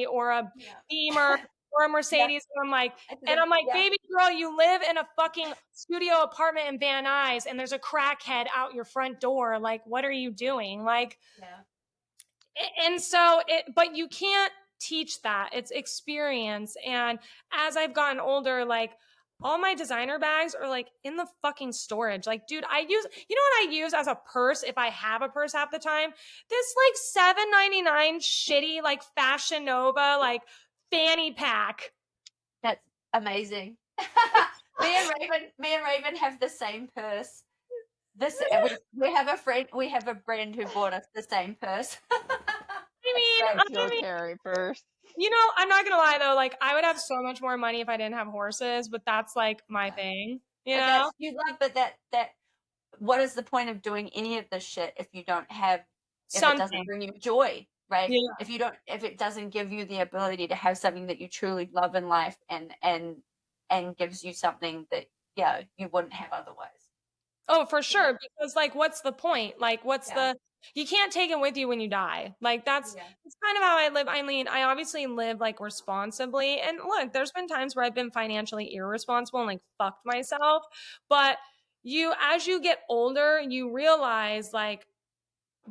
or a Beamer or a Mercedes. And I'm like, baby girl, you live in a fucking studio apartment in Van Nuys and there's a crackhead out your front door. Like, what are you doing? Like, and so but you can't teach that. It's experience. And as I've gotten older, like, all my designer bags are like in the fucking storage. Like, dude, you know what I use as a purse if I have a purse half the time? This like $7.99 shitty like Fashion Nova like fanny pack. That's amazing. Me and Raven have the same purse. We have a friend who bought us the same purse. I mean, carry first. You know, I'm not gonna lie though, like I would have so much more money if I didn't have horses, but that's like my thing, you know? What is the point of doing any of this shit if it doesn't bring you joy, right? Yeah. If it doesn't give you the ability to have something that you truly love in life and gives you something that you wouldn't have otherwise. Oh, for sure. Because like, what's the point? Like, you can't take it with you when you die. Like that's kind of how I live. I mean, I obviously live like responsibly. And look, there's been times where I've been financially irresponsible and like fucked myself. But as you get older, you realize like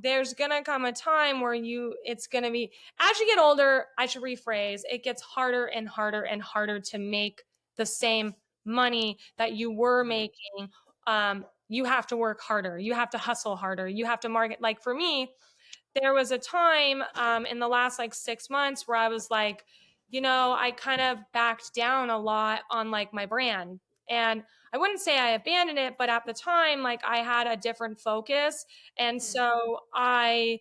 there's gonna come a time where it's gonna be, as you get older, I should rephrase, it gets harder and harder and harder to make the same money that you were making. You have to work harder. You have to hustle harder. You have to market. Like for me, there was a time in the last like 6 months where I was like, I kind of backed down a lot on like my brand. And I wouldn't say I abandoned it, but at the time, like I had a different focus. And so I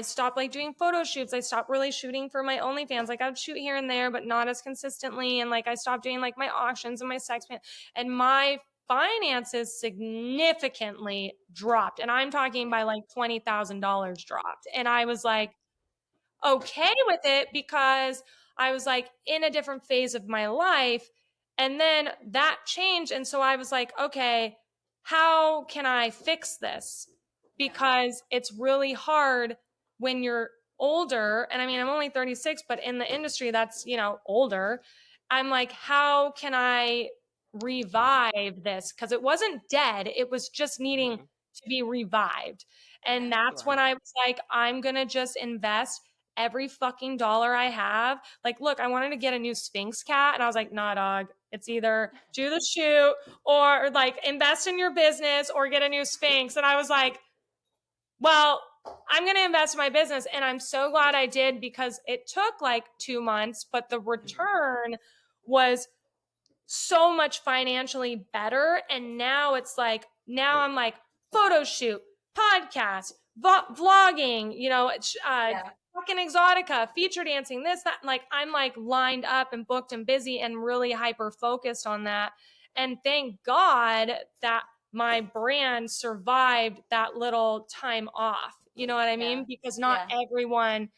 stopped like doing photo shoots. I stopped really shooting for my OnlyFans. Like I'd shoot here and there, but not as consistently. And like I stopped doing like my auctions and my sex pan, and my finances significantly dropped. And I'm talking by like $20,000 dropped. And I was like, okay with it because I was like in a different phase of my life. And then that changed. And so I was like, okay, how can I fix this? Because it's really hard when you're older. And I mean, I'm only 36, but in the industry that's, older. I'm like, how can I revive this? Because it wasn't dead. It was just needing to be revived. And that's when I was like, I'm going to just invest every fucking dollar I have. Like, look, I wanted to get a new Sphinx cat. And I was like, nah, dog. It's either do the shoot or like invest in your business or get a new Sphinx. And I was like, well, I'm going to invest in my business. And I'm so glad I did because it took like 2 months, but the return was so much financially better. And now I'm like photo shoot, podcast, vlogging, fucking exotica, feature dancing, this, that. Like I'm like lined up and booked and busy and really hyper focused on that. And thank God that my brand survived that little time off. You know what I mean? Because not everyone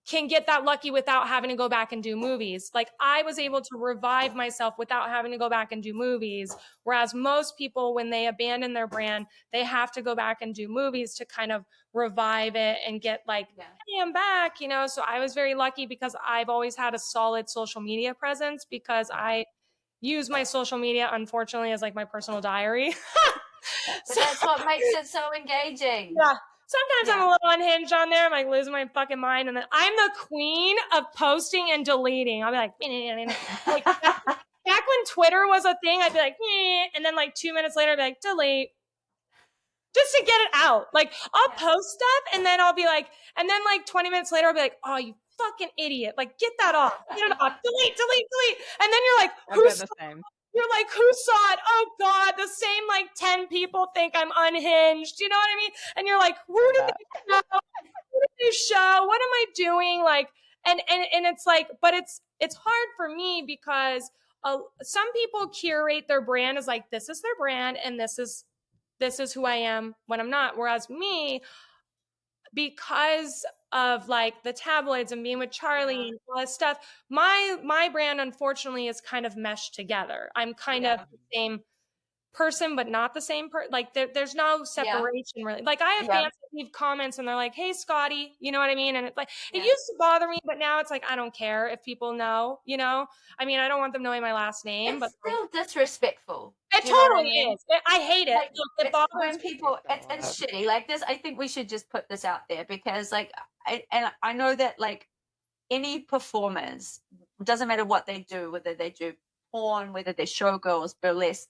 can get that lucky without having to go back and do movies. Like I was able to revive myself without having to go back and do movies. Whereas most people, when they abandon their brand, they have to go back and do movies to kind of revive it and get like, hey, I'm back, So I was very lucky because I've always had a solid social media presence because I use my social media, unfortunately, as like my personal diary. But that's what makes it so engaging. Yeah. Sometimes I'm a little unhinged on there. I'm like losing my fucking mind. And then I'm the queen of posting and deleting. I'll be like back when Twitter was a thing, I'd be like, and then like 2 minutes later, I'd be like, delete. Just to get it out. Like I'll post stuff and then I'll be like, and then like 20 minutes later, I'll be like, oh, you fucking idiot. Like get that off. Get it off. Delete. And then you're like, you're like, who saw it? Oh God, the same like 10 people think I'm unhinged. You know what I mean? And you're like, who did they show? Who did they show? What am I doing? Like, and it's like, but it's hard for me because some people curate their brand as like, this is their brand and this is who I am when I'm not. Whereas me, because of like the tabloids and being with Charlie and all this stuff, my brand unfortunately is kind of meshed together. I'm kind of the person but not the same like there's no Yeah. separation really. Like I have Yeah. fans that leave comments and they're like, hey Scotty, you know what I mean? And it's like it Yeah. used to bother me, but now it's like I don't care if people know, you know. I mean, I don't want them knowing my last name, It's but like still disrespectful. it Do you know what I totally mean? is. I hate it. Like, Look, it it's bothers when me. people, it's shitty. Like this, I think we should just put this out there because, like, I know that like any performers, doesn't matter what they do, whether they do porn, whether they're showgirls, burlesque,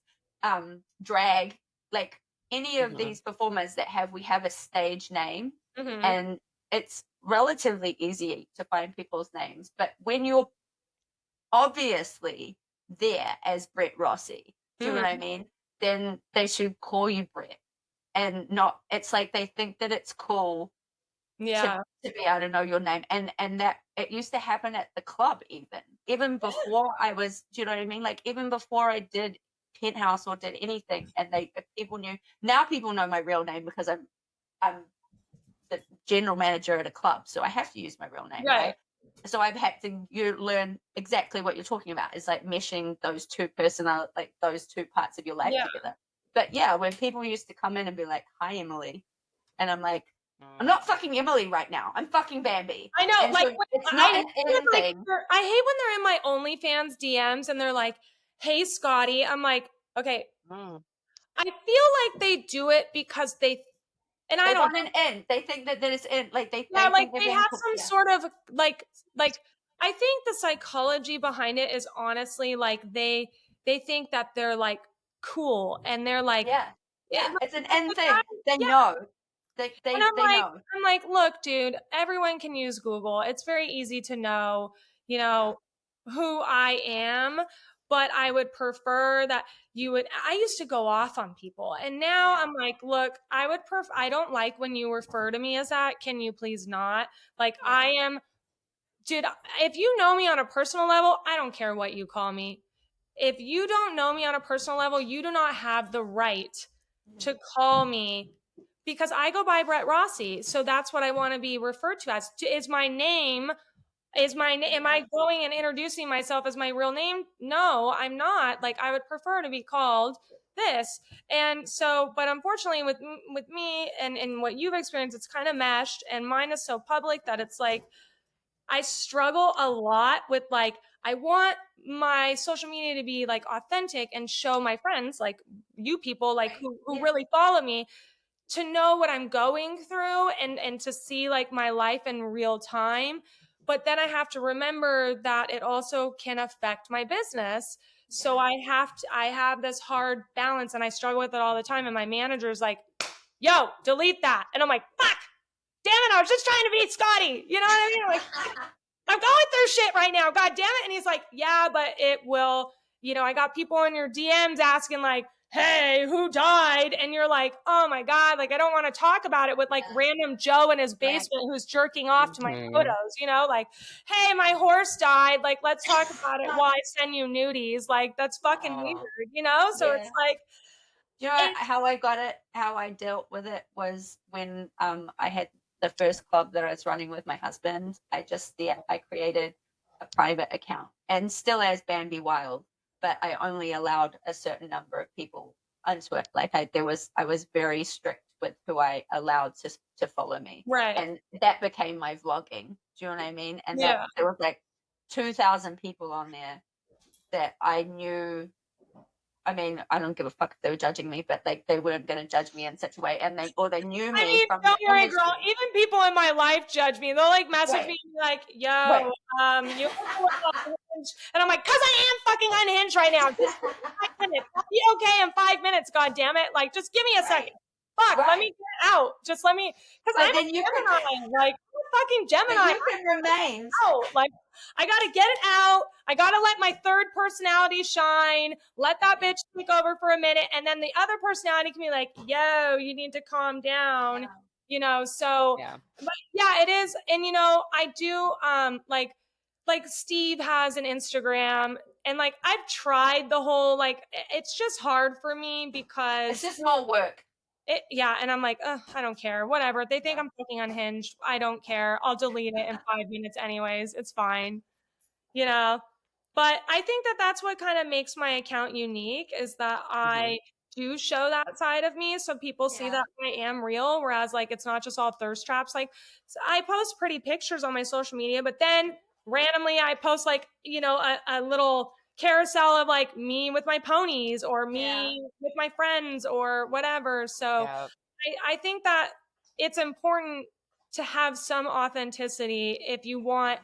drag, like any of these performers that we have a stage name, Mhm. and it's relatively easy to find people's names. But when you're obviously there as Brett Rossi, do you know what I Mhm. mean? Then they should call you Brett and not, it's like they think that it's cool to Yeah. to be able to know your name, and that it used to happen at the club, even before I was, do you know what I mean? Like even before I did Penthouse or did anything, and if people knew. Now people know my real name because I'm the general manager at a club, so I have to use my real name, Right. right? So I've had to learn exactly what you're talking about. It's like meshing those two like those two parts of your life Yeah. together. But yeah, when people used to come in and be like, "Hi, Emily," and I'm like, "I'm not fucking Emily right now. I'm fucking Bambi." I know, And like so it's not an in thing. I hate when they're in my OnlyFans DMs and they're like, "Hey, Scotty." I'm like, okay, I feel like they do it because and I They don't want an in. They think that it's in. Like yeah, they like think they're they being have cool. some Yeah, sort of like I think the psychology behind it is honestly like they think that they're like cool and they're like yeah, it, yeah. It's an in like, thing. They yeah. know. They And they they know. I'm like, look, dude, everyone can use Google. It's very easy to know, you Yeah, know, who I am, but I would prefer that you would I used to go off on people. And now yeah, I'm like, look, I don't like when you refer to me as that. Can you please not? Like yeah, I am dude, if you know me on a personal level, I don't care what you call me. If you don't know me on a personal level, you do not have the right mhm, to call me because I go by Brett Rossi. So that's what I want to be referred to as. Is my name am yeah, I going and introducing myself as my real name? No, I'm not. Like I would prefer to be called this. And so, but unfortunately with me and what you've experienced, it's kind of meshed and mine is so public that it's like I struggle a lot with like I want my social media to be like authentic and show my friends like you people like right, who yeah, really follow me to know what I'm going through and to see like my life in real time. But then I have to remember that it also can affect my business. So yeah, I have this hard balance and I struggle with it all the time. And my manager's like, yo, delete that. And I'm like, fuck, damn it, I was just trying to beat Scotty. You know what I mean? Like, I'm going through shit right now. God damn it. And he's like, yeah, but it will, I got people in your DMs asking like, hey, who died? And you're like, oh my God, like I don't want to talk about it with like yeah, random Joe in his right, basement who's jerking off to my photos, like, hey, my horse died. Like, let's talk about it while I send you nudies. Like, that's fucking weird, So it's yeah. like, Do you know it, how I got it? How I dealt with it was when I had the first club that I was running with my husband. I created a private account and still as Bambi Wilde, but I only allowed a certain number of people onto it. Like I was very strict with who I allowed to follow me, right. and that became my vlogging. Do you know what I mean? And that Yeah. there was like 2,000 people on there that I knew. I mean, I don't give a fuck if they were judging me, but like they weren't going to judge me in such a way, and they knew I me mean, from the don't worry, girl. industry. Even people in my life judge me. They'll like message Right, me like, right. "Yo, you look a little unhinged," and I'm like, "Cause I am fucking unhinged right now. Just give me 5 minutes. I'll be okay in 5 minutes. God damn it! Like, just give me a Right, second. Fuck, let me right. get out. Just let me, cause But I'm a then you can, Gemini. Like, I'm a fucking but Gemini. you can remain. Out. Like, I gotta get it out. I gotta let my third personality shine. Let that Yeah, bitch take over for a minute, and then the other personality can be like, "Yo, you need to calm down." yeah, So Yeah. but yeah, it is. And I do like Steve has an Instagram and like I've tried the whole like it's just hard for me it's because just more work. yeah, and I'm like, ugh, I don't care. Whatever. They think Yeah, I'm fucking unhinged. I don't care. I'll delete it in 5 minutes anyways. It's fine. You know? But I think that that's what kind of makes my account unique is that Mhm. do show that side of me so people see that I am real, whereas like it's not just all thirst traps. Like so I post pretty pictures on my social media, but then randomly I post like, you know, a little carousel of like me with my ponies or me with my friends or whatever. So Yeah. I think that it's important to have some authenticity if you want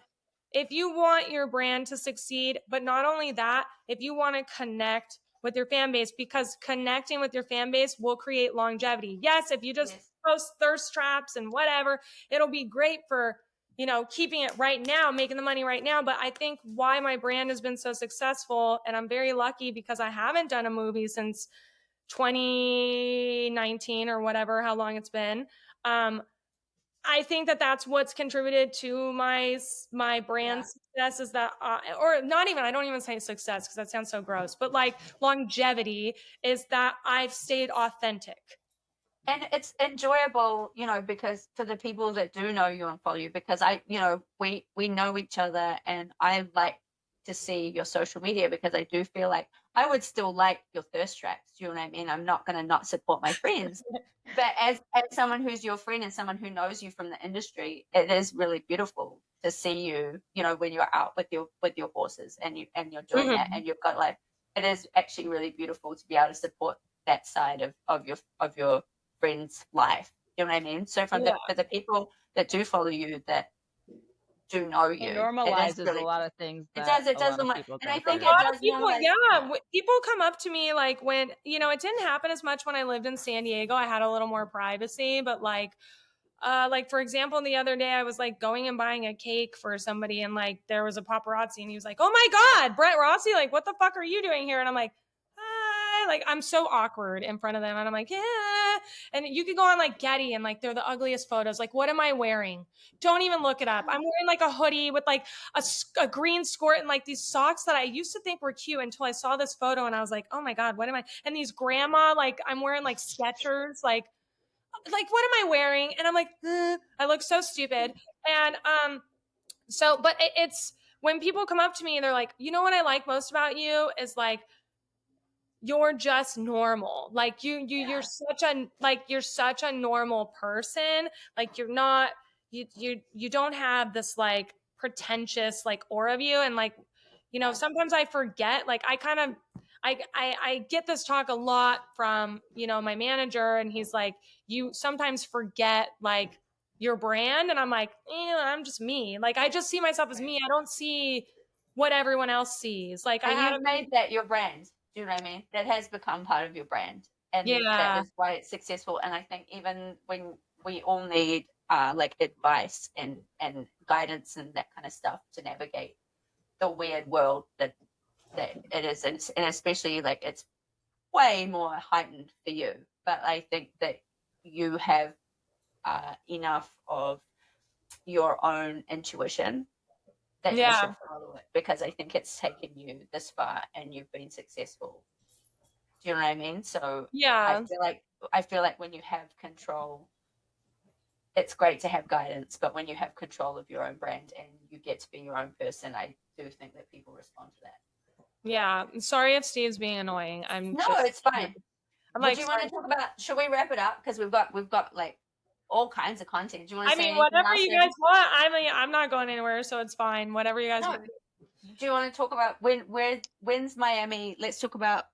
your brand to succeed, but not only that, if you want to connect with your fan base, because connecting with your fan base will create longevity. Yes, if you just post thirst traps and whatever, it'll be great for, you know, keeping it right now, making the money right now. But I think why my brand has been so successful, and I'm very lucky because I haven't done a movie since 2019 or whatever, how long it's been. I think that that's what's contributed to my brand success is that, or not even, I don't even say success because that sounds so gross, but like longevity is that I've stayed authentic. And it's enjoyable, you know, because for the people that do know you and follow you, because you know, we know each other, and I like to see your social media because I do feel like I would still like your thirst traps. Do you know what I mean? I'm not going to not support my friends, but as someone who's your friend and someone who knows you from the industry, it is really beautiful to see you, you know, when you're out with your horses and you're doing that, and you've got like, it is actually really beautiful to be able to support that side of your friend's life. You know what I mean? So for the people that do follow you, that do know It you, it is normalizes a really, lot of things it that does, it a does, lot of people and go I A think through. it lot of does people, normalize. yeah, people come up to me like when, you know, it didn't happen as much when I lived in San Diego. I had a little more privacy, but like for example, the other day I was like going and buying a cake for somebody, and like there was a paparazzi, and he was like, "Oh my god, Brett Rossi! Like, what the fuck are you doing here?" And I'm like, "Hi!" Like I'm so awkward in front of them, and I'm like, "Yeah." And you could go on like Getty, and like they're the ugliest photos. Like, what am I wearing? Don't even look it up. I'm wearing like a hoodie with like a green skirt and like these socks that I used to think were cute until I saw this photo, and I was like, "Oh my god, what am I?" And these grandma, like I'm wearing like Skechers, like what am I wearing? And I'm like, I look so stupid. And so but it's when people come up to me and they're like, you know what I like most about you is like you're just normal. Like you're such a normal person. Like you're not you don't have this like pretentious like aura of you. And like, you know, sometimes I forget, like I kind of I get this talk a lot from, you know, my manager, and he's like, you sometimes forget like your brand. And I'm like, I'm just me. Like I just see myself as me. I don't see what everyone else sees. Like I And had you've made that your brand. Do you know what I mean? That has become part of your brand, and that yeah. is why it's successful. And I think even when we all need like advice and guidance and that kind of stuff to navigate the weird world that it is, and especially like it's way more heightened for you. But I think that you have enough of your own intuition that you Yeah. should follow it, because I think it's taken you this far and you've been successful. Do you know what I mean? So Yeah. I feel like when you have control, it's great to have guidance, but when you have control of your own brand and you get to be your own person, I do think that people respond to that. Yeah. Sorry if Steve's being annoying. I'm No, just it's fine. I'm Would like, you want to sorry. talk about? Should we wrap it up? Because we've got like all kinds of content. Do you want I to say mean, anything whatever else, you guys Debbie? want. I mean, I'm not going anywhere, so it's fine. Whatever you guys No. want. Do you want to talk about when's Miami? Let's talk about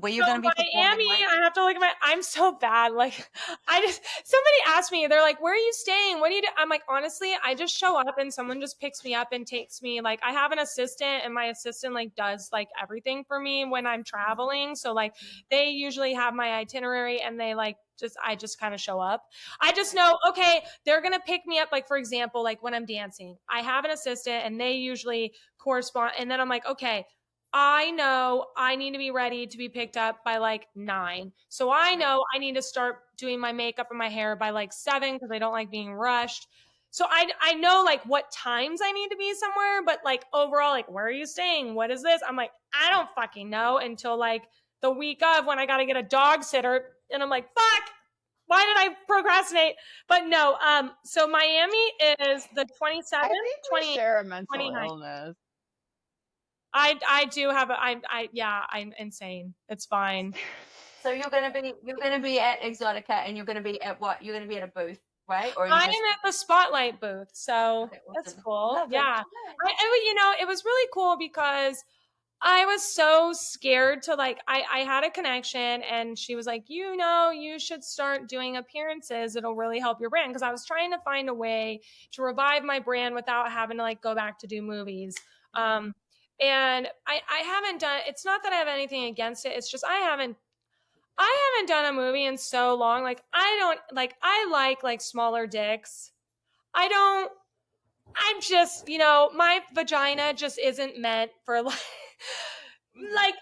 where you're So going to be performing. Miami, I have to look at I'm so bad. Like I just somebody asked me, they're like, "Where are you staying? What do you do?" I'm like, honestly, I just show up and someone just picks me up and takes me. Like I have an assistant, and my assistant like does like everything for me when I'm traveling. So like they usually have my itinerary, and they like I just kind of show up. I just know, okay, they're gonna pick me up. Like for example, like when I'm dancing, I have an assistant, and they usually correspond. And then I'm like, okay, I know I need to be ready to be picked up by like 9. So I know I need to start doing my makeup and my hair by like 7 because I don't like being rushed. So I know like what times I need to be somewhere, but like overall, like where are you staying? What is this? I'm like, I don't fucking know until like the week of when I got to get a dog sitter, and I'm like, fuck. Why did I procrastinate? But no, so Miami is the I 27th, think we 20, share a mental 29th. illness. I do have a I yeah, I'm insane. It's fine. So you're gonna be at Exotica, and you're gonna be at what? You're gonna be at a booth, right? Or you I just am at the spotlight booth, so okay, that's awesome. cool. Love it. Yeah, it was really cool because I was so scared to like I had a connection and she was like, you should start doing appearances. It'll really help your brand. Because I was trying to find a way to revive my brand without having to like go back to do movies. And I haven't done it's not that I have anything against it. It's just I haven't done a movie in so long. Like I don't like smaller dicks. I don't I'm just, my vagina just isn't meant for like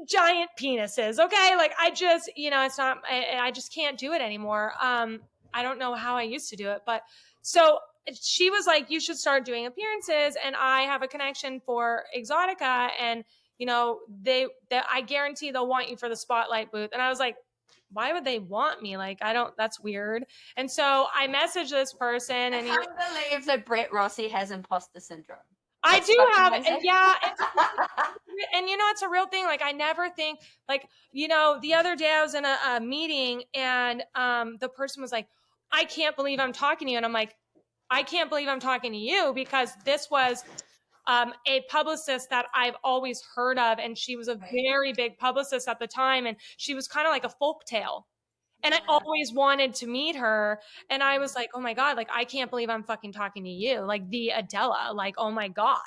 giant penises. Okay. Like I just, it's not, I just can't do it anymore. I don't know how I used to do it, but so she was like, you should start doing appearances. And I have a connection for Exotica and, I guarantee they'll want you for the spotlight booth. And I was like, why would they want me? Like, that's weird. And so I messaged this person and I can't believe that Brett Rossi has imposter syndrome. I That's do fucking have, amazing. yeah. And it's a real thing. Like I never think like, the other day I was in a meeting and the person was like, I can't believe I'm talking to you. And I'm like, I can't believe I'm talking to you because this was a publicist that I've always heard of. And she was a very big publicist at the time. And she was kind of like a folktale. And I always wanted to meet her. And I was like, oh my God, like, I can't believe I'm fucking talking to you. Like the Adela, like, oh my God,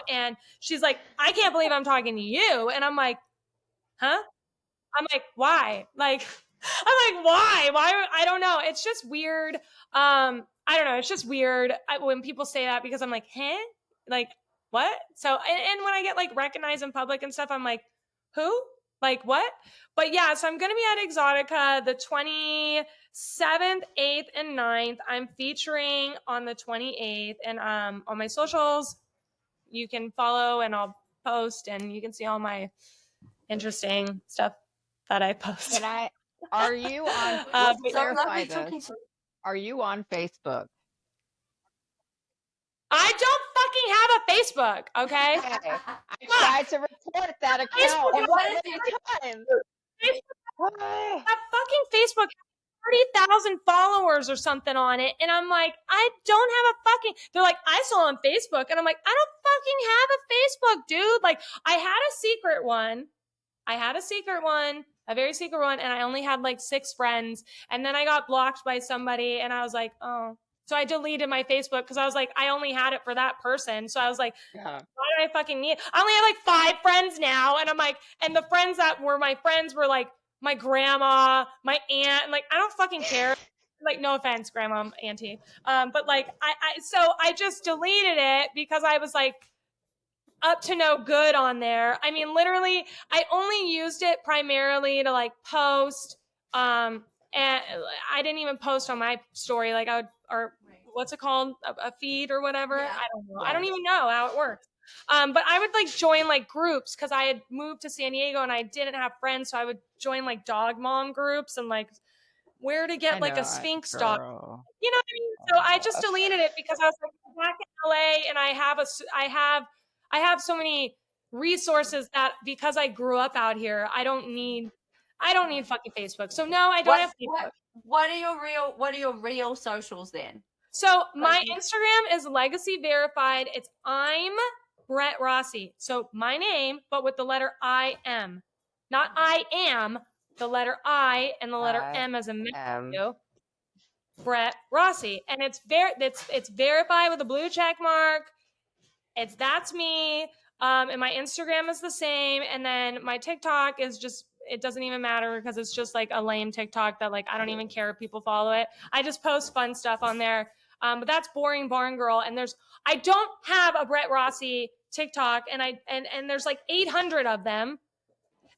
And she's like, I can't believe I'm talking to you. And I'm like, huh? I'm like, why? Like, I'm like, why? Why? I don't know. It's just weird. I don't know. It's just weird when people say that because I'm like, huh? Like, what? So, and when I get like recognized in public and stuff, I'm like, who? Like, what? But yeah, so I'm going to be at Exotica the 27th, 8th, and 9th. I'm featuring on the 28th. And on my socials, you can follow and I'll post and you can see all my interesting stuff that I post. Are you on, let's clarify this. Are you on Facebook? I don't fucking have a Facebook, okay? Okay. I tried to report that account. And what is it? That fucking Facebook has 30,000 followers or something on it. And I'm like, I don't have a fucking, they're like, I saw on Facebook. And I'm like, I don't fucking have a Facebook, dude. Like I had a secret one. A very secret one. And I only had like 6 friends. And then I got blocked by somebody and I was like, oh. So I deleted my Facebook because I was like, I only had it for that person. So I was like, why do I fucking need it? I only have like 5 friends now. And I'm like, and the friends that were my friends were like my grandma, my aunt, and like, I don't fucking care. Like, no offense, grandma, auntie. But like, so I just deleted it because I was like, up to no good on there. I mean, literally, I only used it primarily to like post. And I didn't even post on my story. Like I would, or what's it called? A feed or whatever. Yeah. I don't know. Yeah. I don't even know how it works. But I would like join like groups because I had moved to San Diego and I didn't have friends. So I would join like dog mom groups and like where to get like a Sphinx dog. You know what I mean? So I just deleted it because I was like back in LA and I have so many resources that because I grew up out here, I don't need fucking Facebook. So no, I don't have Facebook. What are your real socials then? So my Instagram is legacy verified. It's I'm Brett Rossi. So my name, but with the letter I am. Not I am, the letter I and the letter M as a Matthew. Brett Rossi. And it's verified with a blue check mark. That's me. And my Instagram is the same. And then my TikTok is just, it doesn't even matter because it's just like a lame TikTok that like, I don't even care if people follow it. I just post fun stuff on there. But that's Boring Barn Girl. And I don't have a Brett Rossi TikTok and there's like 800 of them.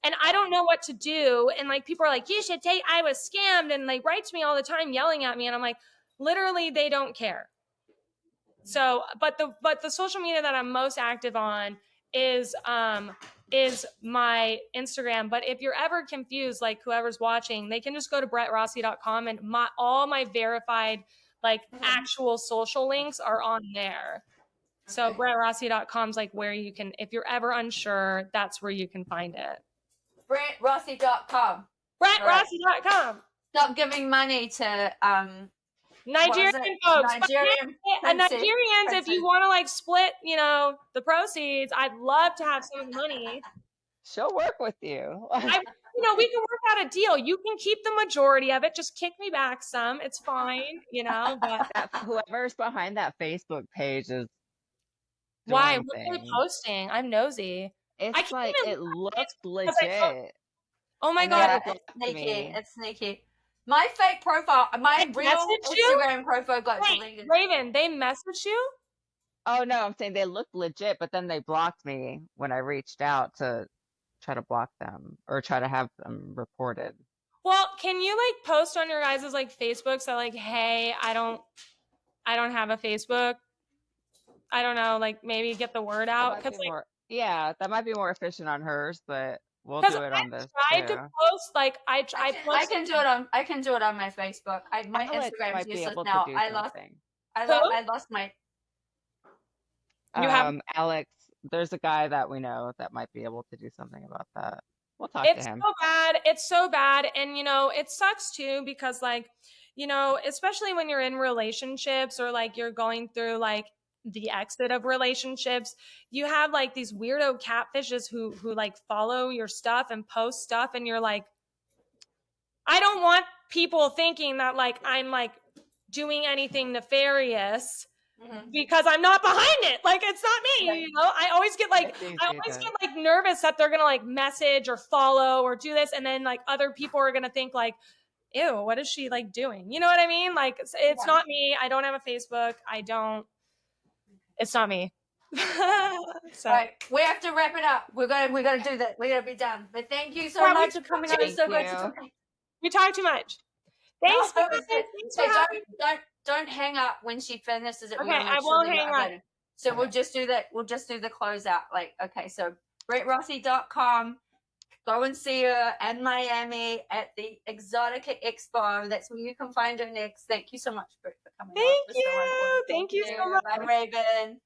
And I don't know what to do. And like, people are like, you should take, I was scammed. And they write to me all the time yelling at me. And I'm like, literally, they don't care. So, but the social media that I'm most active on is my Instagram. But if you're ever confused, like whoever's watching, they can just go to brettrossi.com and all my verified, like actual social links are on there. So brettrossi.com is like where you can, if you're ever unsure, that's where you can find it. brettrossi.com. BrettRossi.com. Stop giving money to Nigerian folks. Nigerian Nigerians, if you want to like split, the proceeds, I'd love to have some of the money. She'll work with you. We can work out a deal. You can keep the majority of it. Just kick me back some. It's fine, but whoever's behind that Facebook page is why? doing What are they things. posting? I'm nosy. It's like it looks legit. Oh my god, it's sneaky. It's sneaky. My fake profile, my real Instagram profile got deleted. Raven, they messaged you? Oh no, I'm saying they looked legit, but then they blocked me when I reached out to try to block them or try to have them reported. Well, can you like post on your guys' like Facebook so like, hey, I don't have a Facebook. I don't know, like maybe get the word out. Yeah, that might be more efficient on hers, but we'll do it on this. I tried to post like I can do it on my Facebook. My Instagram is useless now. I lost my. You have Alex. There's a guy that we know that might be able to do something about that. We'll talk to him. It's so bad. And, it sucks too because like, especially when you're in relationships or like you're going through like the exit of relationships, you have like these weirdo catfishes who like follow your stuff and post stuff. And you're like, I don't want people thinking that like I'm like doing anything nefarious. Because I'm not behind it. Like it's not me, I always get like nervous that they're gonna like message or follow or do this, and then like other people are gonna think like, ew, what is she like doing? You know what I mean? Like it's not me. I don't have a Facebook. It's not me. So. Right, we have to wrap it up. We're gonna do that. We're gonna be done. But thank you so much for coming on. So good to talk. We talk too much. Thanks. Don't hang up when she finishes it. Okay, I won't hang up. So we'll just do that. We'll just do the closeout. Like, okay, so BrettRossi.com. Go and see her in Miami at the Exotica Expo. That's where you can find her next. Thank you so much, Brett, for coming on. Thank you so much. Bye, Raven.